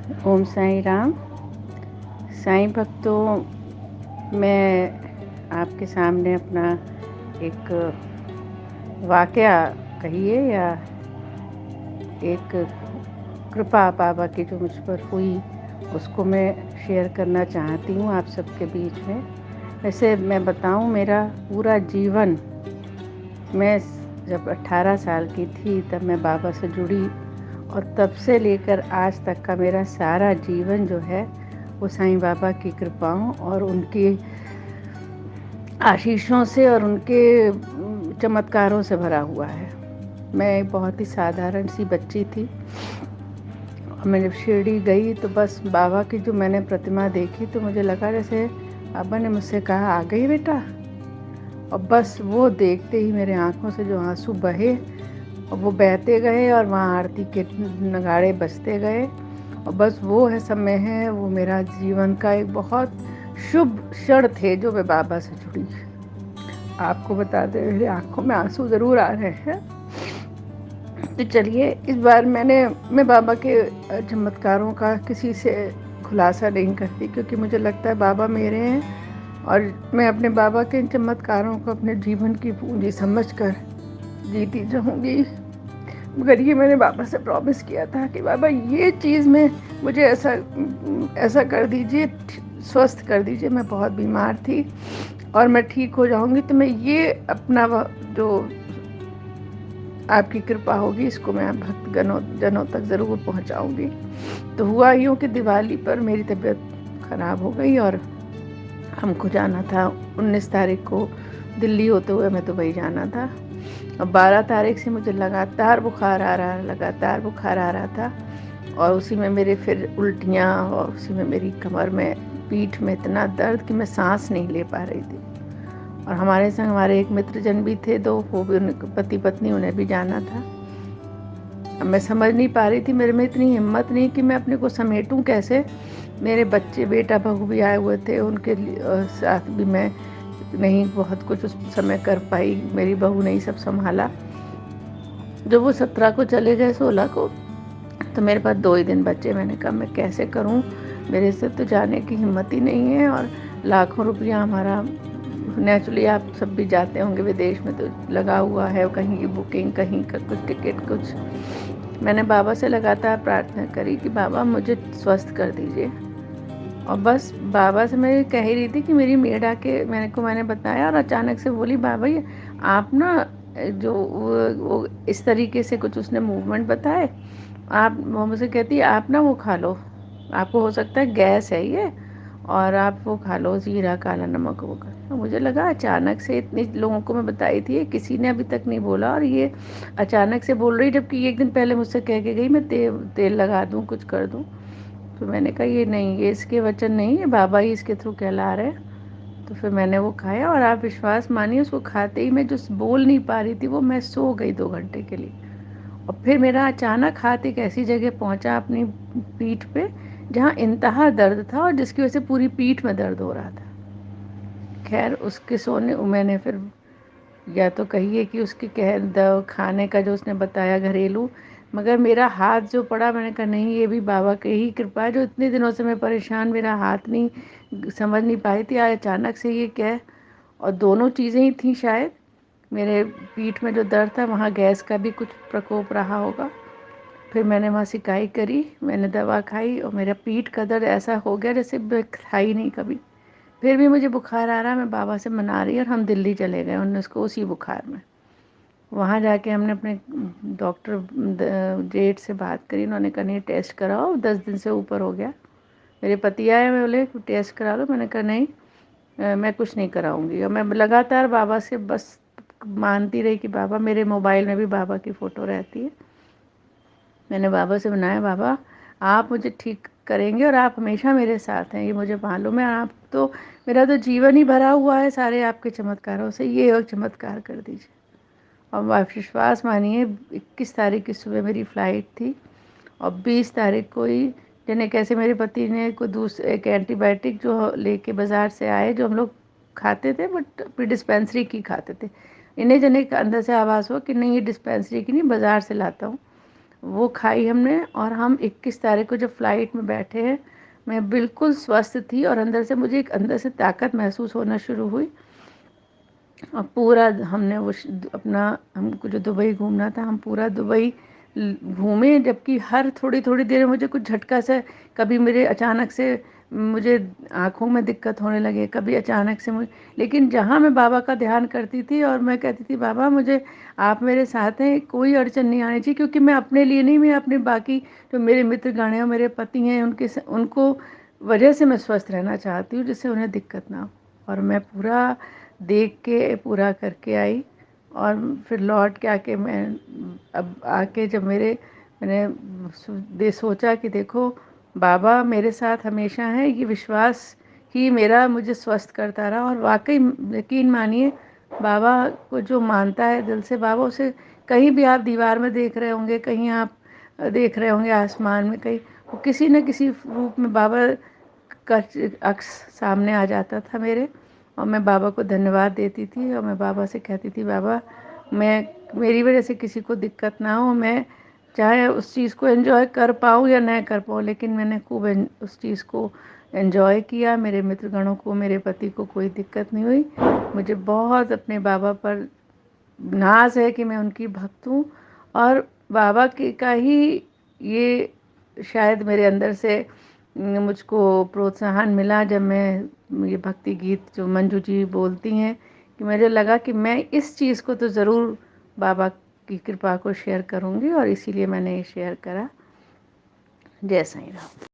ओम साईं राम। साईं भक्तों, मैं आपके सामने अपना एक वाक़या कहिए या एक कृपा बाबा की जो मुझ पर हुई उसको मैं शेयर करना चाहती हूँ आप सबके बीच में। वैसे मैं बताऊँ, मेरा पूरा जीवन, मैं जब 18 साल की थी तब मैं बाबा से जुड़ी और तब से लेकर आज तक का मेरा सारा जीवन जो है वो साईं बाबा की कृपाओं और उनकी आशीषों से और उनके चमत्कारों से भरा हुआ है। मैं एक बहुत ही साधारण सी बच्ची थी और मैं जब शिरडी गई तो बस बाबा की जो मैंने प्रतिमा देखी तो मुझे लगा जैसे बाबा ने मुझसे कहा, आ गई बेटा। और बस वो देखते ही मेरे आँखों से जो आंसू बहे और वो बहते गए और वहाँ आरती के नगाड़े बजते गए। और बस वो है समय है, वो मेरा जीवन का एक बहुत शुभ क्षण थे जो मैं बाबा से जुड़ी। आपको बता दें, मेरी आंखों में आंसू ज़रूर आ रहे हैं। तो चलिए, इस बार मैं बाबा के चमत्कारों का किसी से खुलासा नहीं करती, क्योंकि मुझे लगता है बाबा मेरे हैं और मैं अपने बाबा के इन चमत्कारों को अपने जीवन की पूंजी समझकर जीती रहूँगी। मगर ये मैंने बाबा से प्रॉमिस किया था कि बाबा ये चीज़ में मुझे ऐसा कर दीजिए, स्वस्थ कर दीजिए। मैं बहुत बीमार थी और मैं ठीक हो जाऊंगी तो मैं ये अपना जो आपकी कृपा होगी इसको मैं भक्त जनों तक ज़रूर पहुंचाऊंगी। तो हुआ यूँ कि दिवाली पर मेरी तबीयत ख़राब हो गई और हमको जाना था 19 तारीख को दिल्ली होते हुए मैं दुबई जाना था। और 12 तारीख से मुझे लगातार बुखार आ रहा था और उसी में मेरे फिर उल्टियाँ और उसी में मेरी कमर में, पीठ में इतना दर्द कि मैं सांस नहीं ले पा रही थी। और हमारे संग हमारे एक मित्रजन भी थे, दो, वो भी पति पत्नी, उन्हें भी जाना था। अब मैं समझ नहीं पा रही थी, मेरे में इतनी हिम्मत नहीं कि मैं अपने को समेटूं कैसे। मेरे बच्चे, बेटा बहू भी आए हुए थे, उनके साथ भी मैं नहीं बहुत कुछ उस समय कर पाई। मेरी बहू ने ही सब संभाला। जब वो 17 को चले गए, 16 को, तो मेरे पास 2 ही दिन बचे। मैंने कहा मैं कैसे करूं, मेरे से तो जाने की हिम्मत ही नहीं है। और लाखों रुपया हमारा, नेचुरली आप सब भी जाते होंगे विदेश में, तो लगा हुआ है, कहीं की बुकिंग, कहीं का कुछ टिकट कुछ। मैंने बाबा से लगातार प्रार्थना करी कि बाबा मुझे स्वस्थ कर दीजिए। और बस बाबा से मैं कह ही रही थी कि मेरी मेड आके मैंने बताया और अचानक से बोली, बाबा ये आप ना जो वो इस तरीके से कुछ उसने मूवमेंट बताए, आप, वो मुझे कहती है आप ना वो खा लो, आपको हो सकता है गैस है ये, और आप वो खा लो जीरा काला नमक वो कर। तो मुझे लगा अचानक से, इतने लोगों को मैं बताई थी, किसी ने अभी तक नहीं बोला और ये अचानक से बोल रही, जबकि एक दिन पहले मुझसे कह के गई मैं तेल लगा दूँ, कुछ कर दूँ। तो मैंने कहा ये नहीं, ये इसके वचन नहीं है, बाबा ही इसके थ्रू कहला रहे हैं। तो फिर मैंने वो खाया और आप विश्वास मानिए, उसको खाते ही मैं जो बोल नहीं पा रही थी वो मैं सो गई 2 घंटे के लिए। और फिर मेरा अचानक हाथ एक ऐसी जगह पहुंचा अपनी पीठ पे जहाँ इंतहा दर्द था और जिसकी वजह से पूरी पीठ में दर्द हो रहा था। खैर उसके सोने मैंने फिर, या तो कहिए कि उसके खाने का जो उसने बताया घरेलू, मगर मेरा हाथ जो पड़ा, मैंने कहा नहीं, ये भी बाबा की ही कृपा है। जो इतने दिनों से मैं परेशान, मेरा हाथ नहीं समझ नहीं पाई थी, आज अचानक से ये क्या है। और दोनों चीज़ें ही थी शायद। मेरे पीठ में जो दर्द था वहाँ गैस का भी कुछ प्रकोप रहा होगा। फिर मैंने वहाँ सिकाई करी, मैंने दवा खाई और मेरा पीठ का दर्द ऐसा हो गया जैसे मैं था ही नहीं कभी। फिर भी मुझे बुखार आ रहा, मैं बाबा से मना रही और हम दिल्ली चले गए 19 को उसी बुखार में। वहाँ जाके हमने अपने डॉक्टर जेठ से बात करी, उन्होंने कहा नहीं टेस्ट कराओ, 10 दिन से ऊपर हो गया। मेरे पति आए, मैं बोले टेस्ट करा लो, मैंने कहा नहीं मैं कुछ नहीं कराऊंगी। और मैं लगातार बाबा से बस मानती रही कि बाबा, मेरे मोबाइल में भी बाबा की फ़ोटो रहती है। मैंने बाबा से बनाया, बाबा आप मुझे ठीक करेंगे और आप हमेशा मेरे साथ हैं, ये मुझे मालूम है। आप तो, मेरा तो जीवन ही भरा हुआ है सारे आपके चमत्कारों से, ये एक चमत्कार कर दीजिए। और आप विश्वास मानिए, 21 तारीख की सुबह मेरी फ़्लाइट थी और 20 तारीख को ही जने कैसे मेरे पति ने कोई दूसरे एक एंटीबायोटिक जो लेके बाज़ार से आए, जो हम लोग खाते थे बट फिर डिस्पेंसरी की खाते थे, इन्हें जने अंदर से आवाज़ हुआ कि नहीं ये डिस्पेंसरी की नहीं, बाज़ार से लाता हूँ। वो खाई हमने, और हम 21 तारीख को जब फ्लाइट में बैठे हैं, मैं बिल्कुल स्वस्थ थी और अंदर से मुझे एक अंदर से ताकत महसूस होना शुरू हुई। और पूरा हमने वो अपना, हमको जो दुबई घूमना था, हम पूरा दुबई घूमे, जबकि हर थोड़ी थोड़ी देर में मुझे कुछ झटका सा, कभी मेरे अचानक से मुझे आँखों में दिक्कत होने लगे, कभी अचानक से मुझे, लेकिन जहाँ मैं बाबा का ध्यान करती थी और मैं कहती थी बाबा मुझे, आप मेरे साथ हैं, कोई अड़चन नहीं आनी चाहिए, क्योंकि मैं अपने लिए नहीं, मैं अपने बाकी जो मेरे मित्रगण हैं, मेरे पति हैं, उनको वजह से मैं स्वस्थ रहना चाहती हूँ, जिससे उन्हें दिक्कत ना हो। और मैं पूरा देख के पूरा करके आई। और फिर लौट के आके मैं, अब आके जब मैंने सोचा कि देखो बाबा मेरे साथ हमेशा हैं, ये विश्वास ही मेरा मुझे स्वस्थ करता रहा। और वाकई यकीन मानिए, बाबा को जो मानता है दिल से, बाबा उसे कहीं भी आप दीवार में देख रहे होंगे, कहीं आप देख रहे होंगे आसमान में, कहीं वो किसी न किसी रूप में बाबा का अक्स सामने आ जाता था मेरे। और मैं बाबा को धन्यवाद देती थी और मैं बाबा से कहती थी बाबा, मैं, मेरी वजह से किसी को दिक्कत ना हो, मैं चाहे उस चीज़ को एंजॉय कर पाऊँ या न कर पाऊँ, लेकिन मैंने खूब उस चीज़ को एंजॉय किया। मेरे मित्रगणों को, मेरे पति को कोई दिक्कत नहीं हुई। मुझे बहुत अपने बाबा पर नाज है कि मैं उनकी भक्त हूँ। और बाबा की का ही ये शायद मेरे अंदर से मुझको प्रोत्साहन मिला, जब मैं ये भक्ति गीत जो मंजू जी बोलती हैं, कि मुझे लगा कि मैं इस चीज़ को तो ज़रूर बाबा की कृपा को शेयर करूँगी, और इसीलिए मैंने ये शेयर करा। जय साईं राम।